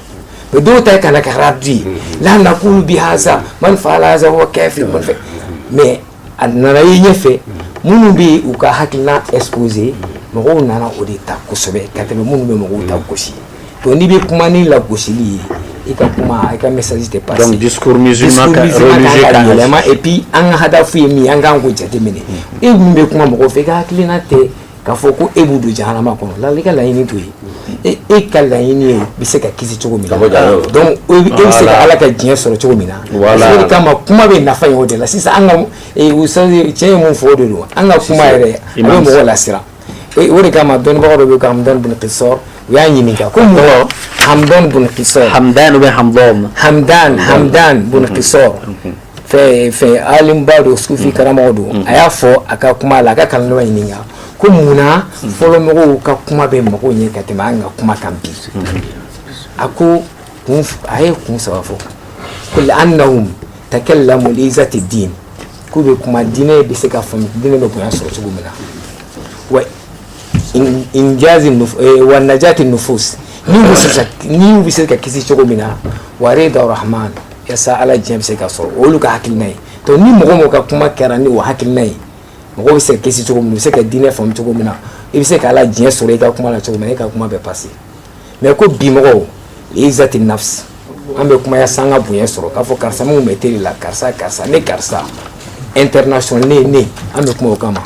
mais dɔw ta ye kana kɛ radu ye la naqulu bi haza man fa'ala haza huwa kafir mais a nana ye ɲɛfɛ minnu bɛ u ka hakilina exposé mɔgɔw nana o de ta kosɛbɛ ka tɛmɛ minnu bɛ mɔgɔw ta gosi donc n'i bɛ kuma ni lagosili ye i ka kuma i ka message tɛ passer donc discours musulman religieux ka yɛlɛma et puis an ka hadafu ye min ye an kan k'o jateminɛ e min bɛ kuma mɔgɔw fɛ i ka hakilina tɛ k'a fɔ ko e b'u don jahanama kɔnɔ la i ka laɲini to ye e ka laɲini ye bɛ se ka kisi cogo min na donc e bɛ se ka ala ka diɲɛ sɔrɔ cogo min na o de kama kuma bɛ nafa ye o de la sisan an ka cɛ ye mun fɔ o de don an ka kuma yɛrɛ a bɛ mɔgɔw lasira o de kama dɔnnibagaw dɔ bɛ ko Hamdan bin Qisar u y'a ɲininka ko mɔgɔ Hamdan bin Qisar Hamdan ou bien Hamdan bin Qisar fɛ alimba don sufi karamɔgɔ don a y'a fɔ a ka kuma la a ka kalandenw ɲininka ko munna fɔlɔ mɔgɔw ka kuma bɛ mɔgɔw ɲɛ ka tɛmɛ an ka kuma kan bi a ko a ye kun saba fɔ ko li'annahum takallamu li'izzati din k'u bɛ kuma diinɛ bɛ se ka faamu diinɛ bɛ bonya sɔrɔ cogo min na wa injazi wa najati nufus ni bɛ se ka kisi cogo min na wa rida rahman yasa ala diɲɛ bɛ se ka sɔrɔ olu ka hakilina ye donc ni mɔgɔ ka kuma kɛra ni o hakilina ye mɔgɔ bɛ se ka kisi cogo min na u bɛ se ka diinɛ faamu cogo min na i bɛ se ka ala diɲɛ sɔrɔ i ka kuma la cogo min na i ka kuma bɛ passer mais ko bi mɔgɔw li'izzati nafs an bɛ kuma yasa an ka bonya sɔrɔ k'a fɔ karisa mun bɛ teli la karisa ne karisa international ne an bɛ kuma o kama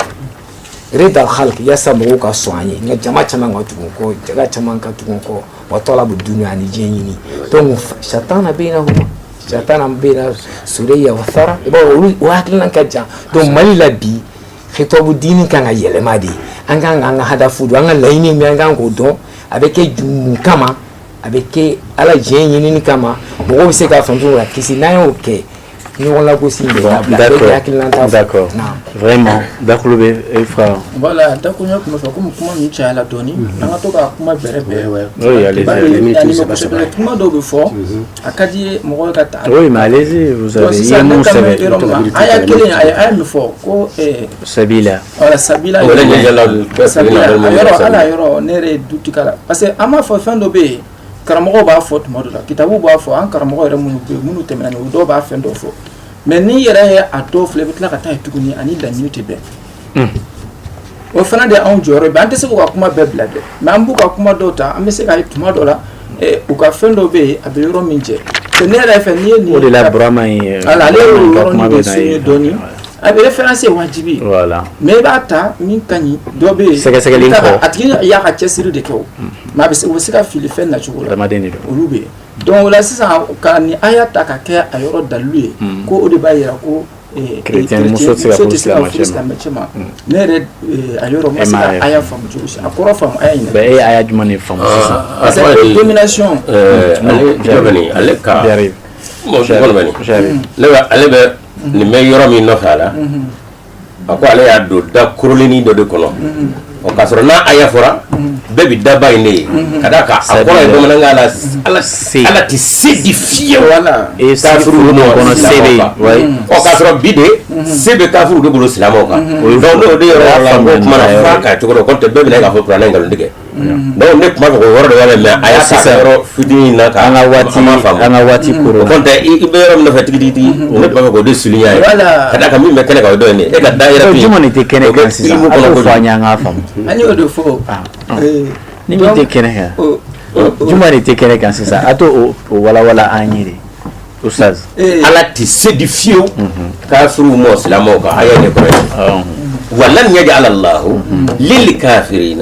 rida khalq yasa mɔgɔw ka sɔn an ye nka jama caman ka tugu kɔ jaga caman ka tugu kɔ wa tɔla bɛ dunuya ani diɲɛ ɲini donc shatana bainahuma shatana baina surayya wa thara i b'a dɔn o hakilina ka jan donc mali la bi khitabu dini kan ka yɛlɛma de an kan ka hadafu don an ka laɲini min an kan k'o dɔn a bɛ kɛ mun kama a bɛ kɛ ala diɲɛ ɲinini kama mɔgɔw bɛ se ka faamu cogo la kisi n'an y'o kɛ ɲɔgɔn lagosi de b'a bila a bɛ kɛ hakilina t'a fɔ d'accord vraiment dakulu bɛ e fa voilà dakulu ɲɛ kun bɛ fɔ komi kuma ninnu cayala dɔɔni an ka to ka kuma bɛrɛ kuma dɔw bɛ fɔ a ka di ye mɔgɔw ka ta oui mais allez-y vous avez sisan ne ka mɛn yɔrɔ min na a y'a kelen a ye min fɔ ko sabila voilà sabila ala yɔrɔ ne yɛrɛ ye duti k'a la parce que an b'a fɔ fɛn dɔ bɛ yen karamɔgɔw b'a fɔ tuma dɔ la kitabu b'a fɔ an karamɔgɔ yɛrɛ minnu bɛ yen minnu tɛmɛna o dɔw b'a fɛn dɔw fɔ mais n'i yɛrɛ ye a dɔw filɛ i bɛ tila ka taa yen tuguni ani laɲini tɛ bɛn o fana de y'anw jɔyɔrɔ ye an tɛ se k'u ka kuma bɛɛ bila dɛ mais an b'u ka kuma dɔw ta an bɛ se ka ye tuma dɔ la u ka fɛn dɔw bɛ yen a bɛ yɔrɔ min cɛ ne yɛrɛ fɛ n'i ye nin o de la Burama ye ale y'o yɔrɔnin de souligner dɔɔni a bɛ référence ye wajibi voilà mais i b'a ta min ka ɲi dɔ bɛ yen sɛgɛsɛgɛli kɔ a tigi y'a ka cɛsiri de kɛ o mais a bɛ se ka fili fɛn na cogo la adamaden de don olu bɛ yen donc la sisan ka ni aya ta ka kɛ a yɔrɔ dalilu ye ko o de b'a yira ko chrétien muso tɛ se ka furu silamɛ cɛ ma ne yɛrɛ a yɔrɔ ma se ka aya faamu cogo si a kɔrɔ faamu aya in e ye aya jumɛn de faamu sisan parce que domination ale ka ale bɛ nin bɛ yɔrɔ min nɔfɛ a la a ko ale y'a don da korolenni dɔ de kɔnɔ k'a sɔrɔ n'a aya fɔra bɛɛ bi daba in de ye ka d'a kan a kɔrɔ ye bamanankan la ala ti se di fiyewu kafiriw kɔnɔ se bɛ yen k'a sɔrɔ bi de se bɛ kafiriw de bolo silamɛw kan donc n'o de yɔrɔ la n ko kuma na f'a ka cogo dɔ kɔntɛ bɛɛ bɛna k'a fɔ kuranɛ ye nkalon tigɛ donc ne kuma fɛ k'o yɔrɔ de b'a la mais a y'a ta yɔrɔ fitinin na ka an ka waati koro kɔntɛ i bɛ yɔrɔ min nɔfɛ tigitigi ne kuma fɛ k'o de souligner ye ka d'a kan min bɛ kɛnɛ kan o dɔ ye nin ye e ka da yɛrɛ bi jumɛn de tɛ kɛnɛ kan sisan a y'o fɔ an ye an k'a faamu an y'o de fɔ ni min tɛ kɛnɛ kan jumɛn de tɛ kɛnɛ kan sisan a t'o walawala an ye de ustaz ala ti se di fiyewu kafiriw ma silamɛw kan a y'a ɲɛ kɔrɔ ولن يجعل الله للكافرين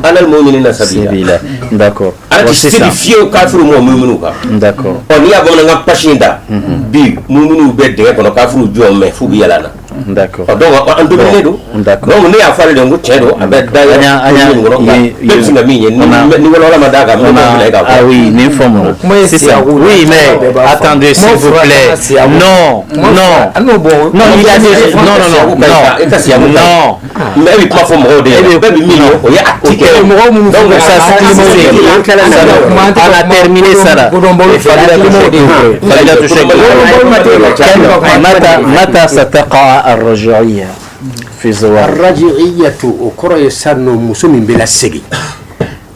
على المؤمنين سبيلا d'accord ala ti se di fiyewu kafiriw ma mu'minu kan d'accord n'i y'a bamanankan pasi da bi mu'minu bɛ dingɛ kɔnɔ kafiriw jɔ mɛ f'u bɛ yɛlɛ na d'accord donc an dominé don donc ne y'a fɔ ale de ko tiɲɛ don a bɛ da yɛlɛ min kɔnɔ bɛɛ bɛ se ka min ye ni wala ma d'a kan n bɛ bila ka ah oui nin faamu c'est ça oui mais attendez s'il vous plaît non il a dit non mais il pas fɔ mɔgɔw de ye bɛɛ bɛ min ye o ye a ti kɛ donc ça on a terminé ça là متى ستقع الرجعية في زواج الرجعية وكرة يسانو مسو من بلا سجي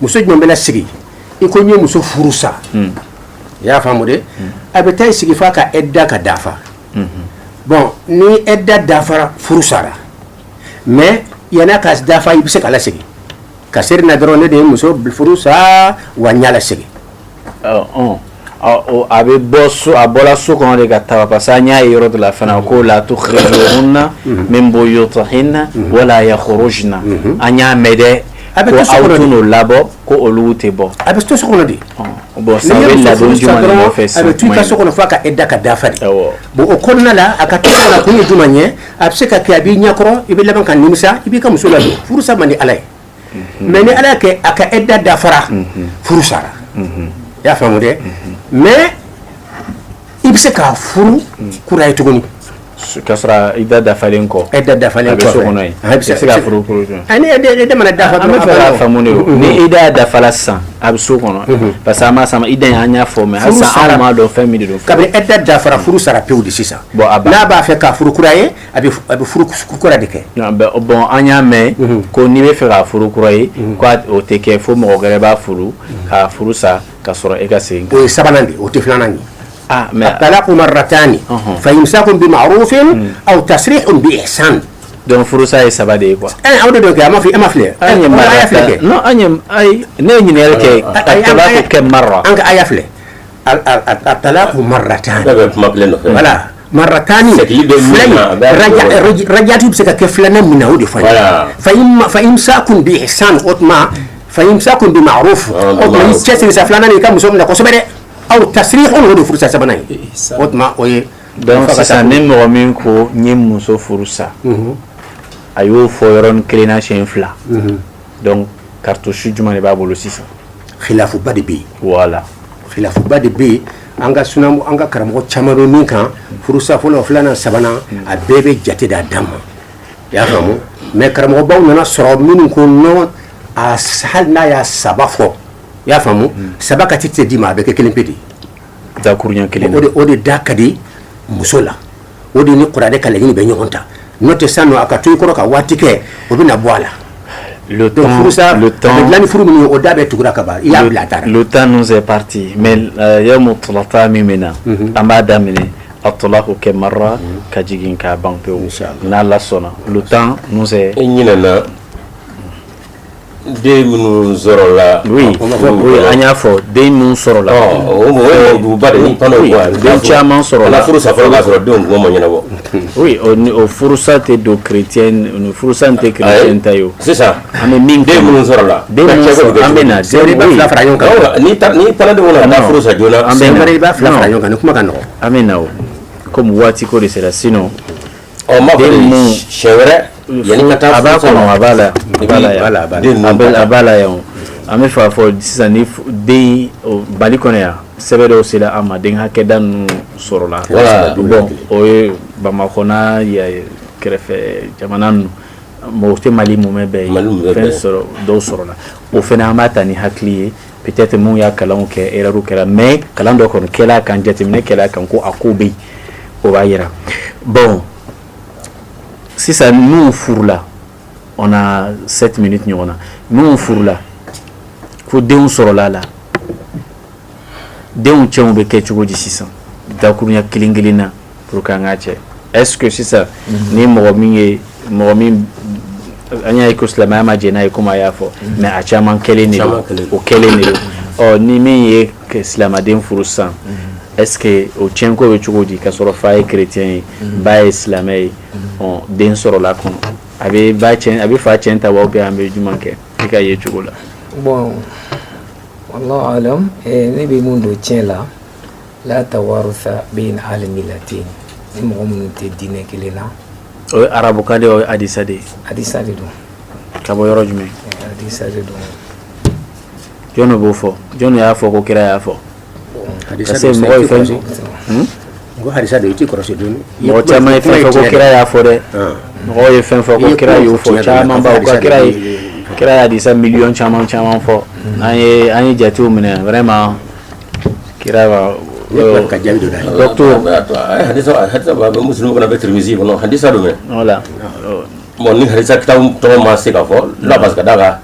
مسو من بلا سجي يكون يوم مسو فرصة يا فهموا ده أبتاي سجي فاكا إدّا كدافع bon ni إدّا دافع فرصة mais yana kas dafa يبسك على سجي كسر ندرون ده مسو بالفرصة ونيالا سجي a bɛ bɔ so a bɔla so kɔnɔ de ka taa parce que an y'a ye yɔrɔ dɔ la fana ko la tukhrijuhunna min buyutihinna wala yakhrujna an y'a mɛn dɛ ko aw tun n'o labɔ ko olu tɛ bɔ a bɛ to so kɔnɔ de bon ça bɛ ladon jumɛn de nɔfɛ sisan a bɛ to i ka so kɔnɔ f'a ka ɛda ka dafa de bon o kɔnɔna la a ka to so kɔnɔ kun ye jumɛn ye a bɛ se ka kɛ a b'i ɲɛkɔrɔ i bɛ laban ka nimisa i b'i ka muso ladon furusa man di ala ye mais ni ala y'a kɛ a ka ɛda dafara furu sara i y'a faamu dɛ mais i bɛ se k'a furu kura ye tuguni ka sɔrɔ i da dafalen kɔ ɛda dafalen kɔ a bɛ so kɔnɔ yen i bɛ se ka furu kuru jumɛn ani ɛda mana dafa an bɛ fɛ k'a faamu de ni i da dafala sisan a bɛ so kɔnɔ parce que an b'a sama i da an y'a fɔ mais halisa anw m'a dɔn fɛn min de don kabini ɛda dafara furu sara pewu de sisan bon n'a b'a fɛ k'a furu kura ye a bɛ furu kura de kɛ bon an y'a mɛn ko n'i bɛ fɛ k'a furu kura ye ko o tɛ kɛ fo mɔgɔ wɛrɛ b'a furu k'a furu sa ka sɔrɔ e ka segin o ye sabanan de o tɛ filanan ye mais الطلاق مرتان فإمساك بمعروف أو تسريح بإحسان donc furusa ye saba de ye quoi aw de don kɛ a ma filɛ an ye mara non an ye ayi ne ye ɲininkali kɛ talaqu kɛ marra an ka aya filɛ الطلاق مرتان voilà مرتان رجعت بس كفلنا من هودي فإمساك بإحسان أطمع فإمساك بمعروف أطمع يتشسر سفلنا نيكا مسوم نكوسبرة أو تسريح هو فرصة سبناي أطمع وي donc sisan ni mɔgɔ min ko n ye muso furu sa a y'o fɔ yɔrɔnin kelen na siɲɛ fila donc cartouche jumɛn de b'a bolo sisan khilafuba de bɛ yen voilà khilafuba de bɛ yen an ka sunamu an ka karamɔgɔ caman bɛ min kan furusa fɔlɔ filanan sabanan a bɛɛ bɛ jate d'a dan ma i y'a faamu mais karamɔgɔbaw nana sɔrɔ minnu ko non a hali n'a y'a saba fɔ i y'a faamu saba ka tɛ di ma a bɛ kɛ kelen pe de dakuruɲɛ kelen na o de da ka di muso la o de ni kuranɛ ka laɲini bɛ ɲɔgɔn ta n'o tɛ sisan nɔ a ka to i kɔrɔ ka waati kɛ o bɛ na bɔ a la le temps dilan furu min o da bɛ tugura ka ban i y'a bila a taara le temps nous est parti mais yamu tulata min bɛ na an b'a daminɛ الطلاق كمرة كجيجين كبان بيو نالا سونا le temps nous est ɲinɛna den minnu sɔrɔla oui an y'a fɔ den minnu sɔrɔla o duguba de ni kɔnɔ den caman sɔrɔla furusa fɔlɔ b'a sɔrɔ denw kuma ma ɲɛnabɔ oui o furusa tɛ don chrétien furusa tɛ chrétien ta ye o sisan an bɛ min den minnu sɔrɔla den minnu an bɛ na i b'a fila fara ɲɔgɔn kan ni paladenw na taa furusa joona an bɛ i b'a fila fara ɲɔgɔn kan ni kuma ka nɔgɔ an bɛ na o comme waati ko de sera sinon ma fɔ siɲɛ wɛrɛ yanni ka taa a b'a kɔnɔ a b'a la a b'a la yan an bɛ fɛ fɔ sisan ni den Bali kɔnɔ yan sɛbɛn dɔw sera an ma den hakɛda ninnu sɔrɔla bon o ye Bamakɔ n'a kɛrɛfɛ jamana ninnu mɔgɔ tɛ Mali mumɛ bɛɛ ye fɛn sɔrɔ dɔw sɔrɔla o fana an b'a ta ni hakili ye peut-être mun y'a kalanw kɛ erreur kɛra mais kalan dɔ kɔni kɛla a kan jateminɛ kɛla a kan ko a ko bɛ yen o b'a yira bon sisan n'u furula on a 7 minutes ɲɔgɔn na n'u furula ko denw sɔrɔla la denw cɛw bɛ kɛ cogo di sisan dakurunya kelen kelen na pour que an k'a cɛ est-ce que sisan ni mɔgɔ min an y'a ye ko silamɛya ma jɛ n'a ye comme a y'a fɔ mais a caman kɛlen de don o kɛlen de don ni min ye silamɛden furu sisan est-ce que o tiɲɛko bɛ cogo di ka sɔrɔ fa ye chrétien ye ba ye silamɛ ye den sɔrɔla kɔnɔ a bɛ fa tiɲɛ ta wa ou bien an bɛ jumɛn kɛ i ka ye cogo la. bon wallahu alam ne bɛ mun don tiɲɛ la la tawarusa bayna ahli millatain ni mɔgɔ minnu tɛ diinɛ kelen na. o ye arabukan de ye o ye hadisa de ye. hadisa de don. ka bɔ yɔrɔ jumɛn. hadisa de don. jɔn b'o fɔ jɔn y'a fɔ ko kira y'a fɔ. hadisa parce que mɔgɔ ye fɛn ko hadisa de i t'i kɔrɔsi dɔɔni. mɔgɔ caman ye fɛn fɔ ko kira y'a fɔ dɛ. mɔgɔw ye fɛn fɔ ko kira y'o fɔ caman ba ko kira ye hadisa miliyɔn caman fɔ an ye jatew minɛ vraiment kira ba ka jaabi dɔ d'a ye. docteur hadisa b'a bɛ muslimu kɔnɔ a bɛ Tirmizi kɔnɔ hadisa don mɛ. voilà bon ni hadisa kitabu tɔgɔ ma se ka fɔ la parce que daga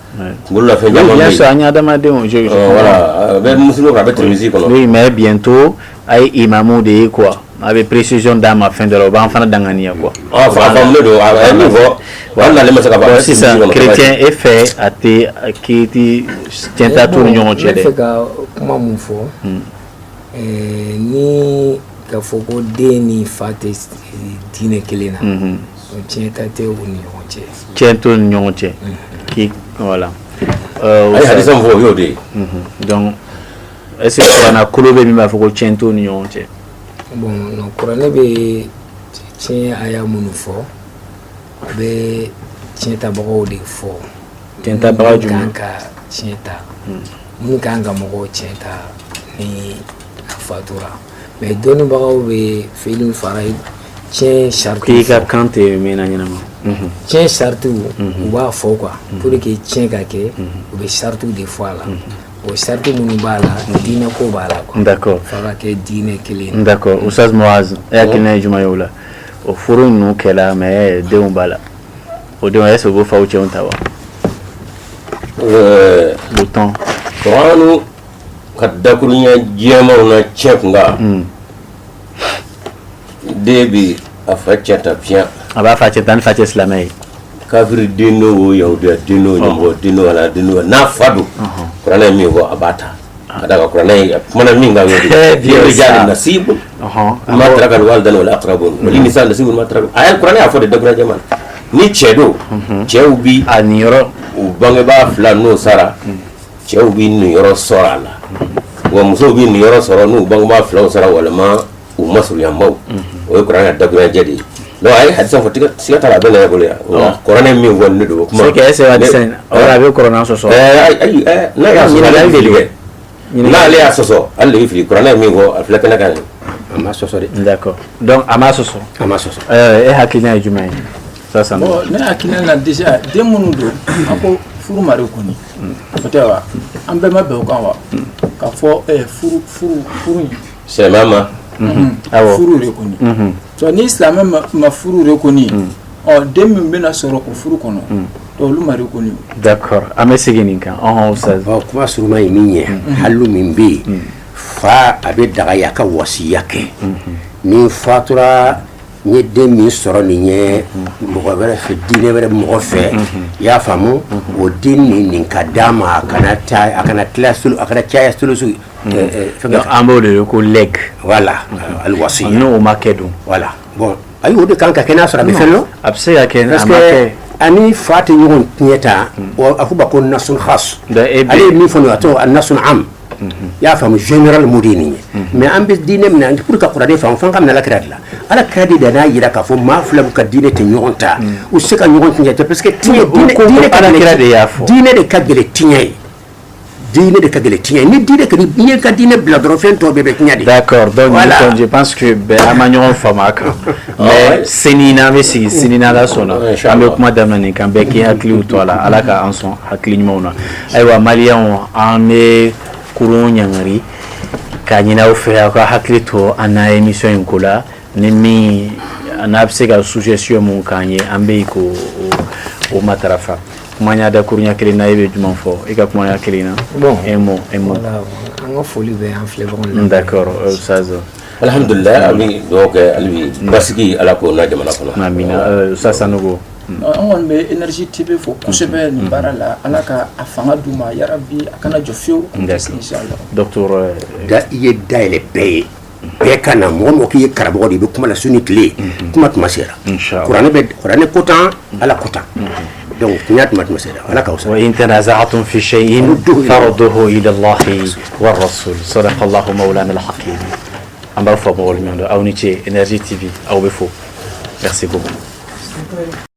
kunkolo la fɛn caman bɛ yen. bien sûr an ye adamadenw voilà a bɛ muslimu kɔnɔ a bɛ Tirmizi kɔnɔ. oui mais bientôt a ye imamu de ye quoi a bɛ précision d'a ma fɛn dɔ la o b'an fana danganiya quoi. a faamulen don a ye min fɔ an n'ale ma se ka fɔ. sisan chrétien e fɛ a tɛ k'i ti tiɲɛ t'a t'u ni ɲɔgɔn cɛ dɛ. ne fɛ ka kuma mun fɔ ni ka fɔ ko den ni fa tɛ diinɛ kelen na tiɲɛ ta tɛ u ni ɲɔgɔn cɛ. tiɲɛ t'u ni ɲɔgɔn cɛ k'i voilà. a ye hadisa min fɔ o y'o de ye. donc est ce que kuranna kolo bɛ min b'a fɔ ko tiɲɛ t'u ni ɲɔgɔn cɛ. bon non kuranɛ bɛ tiɲɛ aya minnu fɔ a bɛ tiɲɛ tabagaw de fɔ. tiɲɛ tabaga jumɛn. minnu kan ka tiɲɛ ta minnu kan ka mɔgɔw tiɲɛ ta ni a fatura mais dɔnnibagaw bɛ fɛn fara tiɲɛ saritiw fɔ. k'i ka kan tɛ mɛn na ɲɛnama. tiɲɛ saritiw u b'a fɔ quoi pour que tiɲɛ ka kɛ u bɛ saritiw de fɔ a la. o sariti minnu b'a la diinɛ ko b'a la quoi. d'accord f'a ka kɛ diinɛ kelen. d'accord Oustaz Muaz e hakilina ye jumɛn ye o la o furu ninnu kɛla mais denw b'a la o denw est-ce que o b'o faw cɛw ta wa. o tɔn. kuranu ka dakurunya jɛmaw na tiɲɛ kun kan den bi a fa cɛ ta fiɲɛ. a b'a fa cɛ ta ni fa cɛ silamɛ ye. kafiri den n'o yahudiya den n'o ɲɛmɔgɔ den n'o ala den n'o n'a fa don kuranɛ ye min fɔ a b'a ta ka da kan kuranɛ ye kumana min kan y'o de ye rijali nasibu ma taraka alwalidani wal aqrabun wali nisa nasibu ma taraka a ye kuranɛ y'a fɔ de dakurunya jɛma ni cɛ don cɛw bi a nin yɔrɔ u bangebaa fila n'o sara cɛw bi nin yɔrɔ sɔrɔ a la wa musow bi nin yɔrɔ sɔrɔ n'u bangebaa filaw sara walima u masuruyanbaw o ye kuranɛ ka dakurunya jɛ de ye. non a ye hadisa fɔ siga t'a la a bɛ na ne bolo yan kuranɛ min fɔ ne don o kuma. c'est que est-ce que hadisa in a bɛ kuranɛ sɔsɔ. ayi n'a y'a sɔsɔ ale fili kɛ n'ale y'a sɔsɔ ale de bɛ fili kuranɛ min fɔ a filɛ kɛnɛ kan ye. a ma sɔsɔ de. d'accord donc a ma sɔsɔ. a ma sɔsɔ. e hakilina ye jumɛn ye. sisan. bon ne hakilina na déjà den minnu don an ko furu mari kɔni o tɛ wa an bɛɛ ma bɛn o kan wa ka fɔ furu in. silamɛya ma. awɔ furu de kɔni. so ni silamɛ ma furu de kɔni den min bɛna sɔrɔ o furu kɔnɔ olu mari kɔni. d'accord an bɛ segin nin kan Oustaz. kuma suruma ye min ye halu min bɛ yen fa a bɛ dagaya ka wasiya kɛ ni fatura ni den min sɔrɔ nin ye mɔgɔ wɛrɛ fɛ diinɛ wɛrɛ mɔgɔ fɛ i y'a faamu o den nin ka d'a ma a kana tila a kana caya solution an b'o de ko leg voilà alwasiya n'o ma kɛ dun voilà bon ayi o de kan ka kɛ n'a sɔrɔ a bɛ fɛn dɔn a bɛ se ka kɛ parce a ma kɛ que ani fa tɛ ɲɔgɔn tiɲɛ ta a ko ba ko nasun khas ale ye min fɔ nin a tɔgɔ a nasun am i y'a faamu général modi nin ye mais an bɛ diinɛ min na pour que kuranɛ faamu f'an ka minɛ ala kira de la ala kira de dan'a yira k'a fɔ maa fila b'u ka diinɛ tɛ ɲɔgɔn ta u se ka ɲɔgɔn tiɲɛ ta parce que diinɛ de ka gɛlɛn tiɲɛ ye diinɛ de ka gɛlɛn tiɲɛ ye ni diinɛ kɔni n'i ye ka diinɛ bila dɔrɔn fɛn tɔw bɛɛ bɛ tiɲɛ de. d'accord donc voilà. Je pense que an ma ɲɔgɔn faamu a kan mais sini n'an bɛ sigi sini n'ala sɔnna an bɛ kuma daminɛ nin kan bɛɛ k'i hakiliw to a la ala ka an sɔn hakili ɲumanw na ayiwa maliyɛnw an bɛ kurun ɲangari k'a ɲini aw fɛ aw ka hakili to an na émission in ko la ni min n'a bɛ se ka suggestion mun k'an ye an bɛ k'o matarafa kuma ɲa da kuruɲa kelen na e bɛ jumɛn fɔ i ka kuma ɲa kelen na bon un mot an ka foli bɛ an filɛbagaw la d'accord Ustaz alhamdulillah ami donc albi basigi ala ko na jamana kɔnɔ amina Ustaz Sanogo an kɔni bɛ énergie TV fo kosɛbɛ nin baara la ala ka a fanga d'u ma yarabi a kana jɔ fiyewu inchallah docteur da i ye dayɛlɛ bɛɛ ye bɛɛ ka na mɔgɔ mɔgɔ k'i ye karamɔgɔ de i bɛ kuma la su ni tile kuma tuma sera kuranɛ ko tan ala ko tan donc tiɲɛ tuma sera ala k'aw sara وإن تنازعتم في شيء فردوه إلى الله والرسول صدق الله مولانا الحكيم an b'a fɔ mɔgɔw ɲɔgɔn dɔn aw ni ce Énergie TV aw bɛ fo merci beaucoup